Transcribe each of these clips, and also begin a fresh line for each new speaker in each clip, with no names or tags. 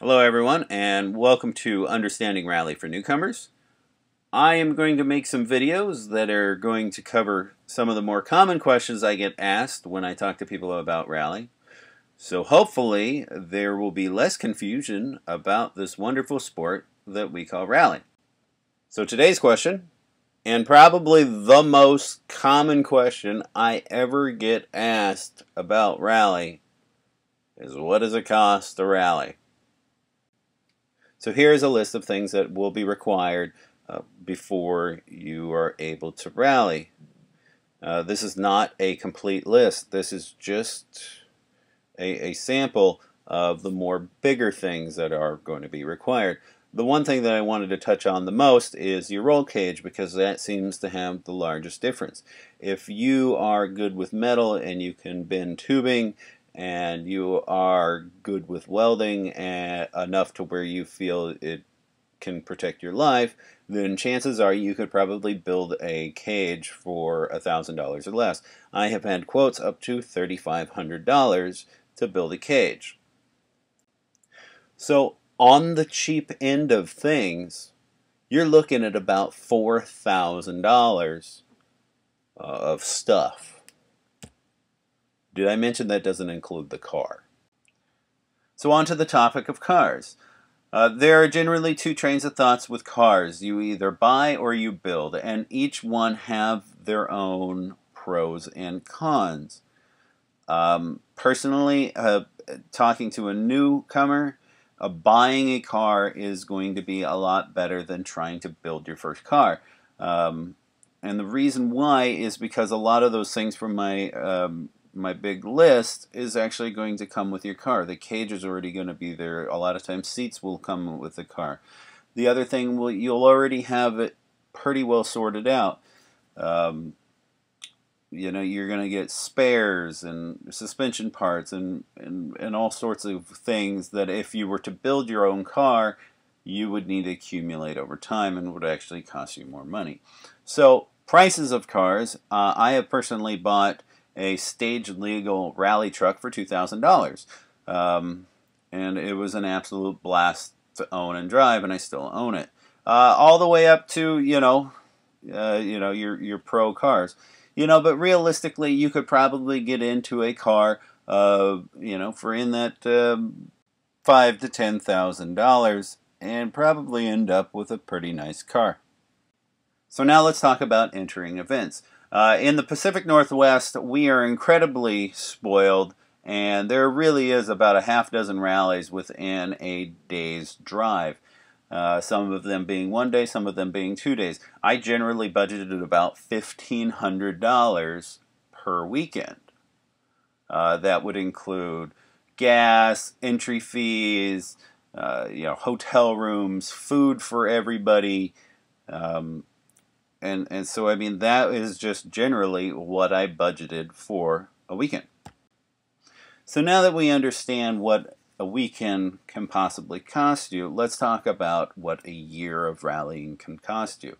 Hello everyone, and welcome to Understanding Rally for Newcomers. I am going to make some videos that are going to cover some of the more common questions I get asked when I talk to people about rally. So hopefully there will be less confusion about this wonderful sport that we call rally. So today's question, and probably the most common question I ever get asked about rally, is what does it cost to rally? So here's a list of things that will be required before you are able to rally. This is not a complete list. This is just a sample of the more bigger things that are going to be required. The one thing that I wanted to touch on the most is your roll cage, because that seems to have the largest difference. If you are good with metal and you can bend tubing, and you are good with welding enough to where you feel it can protect your life, then chances are you could probably build a cage for $1,000 or less. I have had quotes up to $3,500 to build a cage. So on the cheap end of things, you're looking at about $4,000 of stuff. Did I mention that doesn't include the car? So on to the topic of cars. There are generally two trains of thoughts with cars. You either buy or you build, and each one have their own pros and cons. Personally, talking to a newcomer, buying a car is going to be a lot better than trying to build your first car. And the reason why is because a lot of those things from my big list is actually going to come with your car. The cage is already going to be there. A lot of times seats will come with the car. The other thing, you'll already have it pretty well sorted out. You know, you're going to get spares and suspension parts and all sorts of things that if you were to build your own car, you would need to accumulate over time and would actually cost you more money. So prices of cars, I have personally bought a stage legal rally truck for $2,000, and it was an absolute blast to own and drive, and I still own it. All the way up to your pro cars, But realistically, you could probably get into a car, for in that $5,000 to $10,000, and probably end up with a pretty nice car. So now let's talk about entering events. In the Pacific Northwest, we are incredibly spoiled, and there really is about a half dozen rallies within a day's drive. Some of them being 1 day, some of them being 2 days. I generally budgeted about $1,500 per weekend. That would include gas, entry fees, hotel rooms, food for everybody. And so, I mean, that is just generally what I budgeted for a weekend. So now that we understand what a weekend can possibly cost you, let's talk about what a year of rallying can cost you.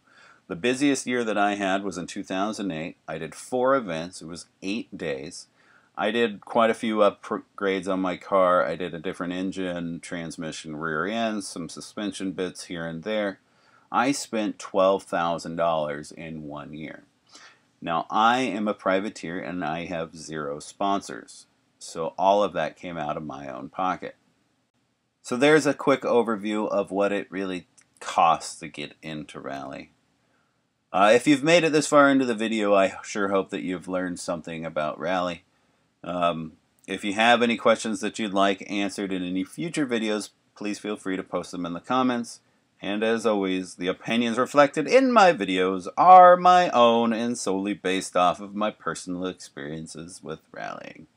The busiest year that I had was in 2008. I did 4 events. It was 8 days. I did quite a few upgrades on my car. I did a different engine, transmission, rear end, some suspension bits here and there. I spent $12,000 in 1 year. Now, I am a privateer and I have 0 sponsors. So all of that came out of my own pocket. So there's a quick overview of what it really costs to get into rally. If you've made it this far into the video, I sure hope that you've learned something about rally. If you have any questions that you'd like answered in any future videos, please feel free to post them in the comments. And as always, the opinions reflected in my videos are my own and solely based off of my personal experiences with rallying.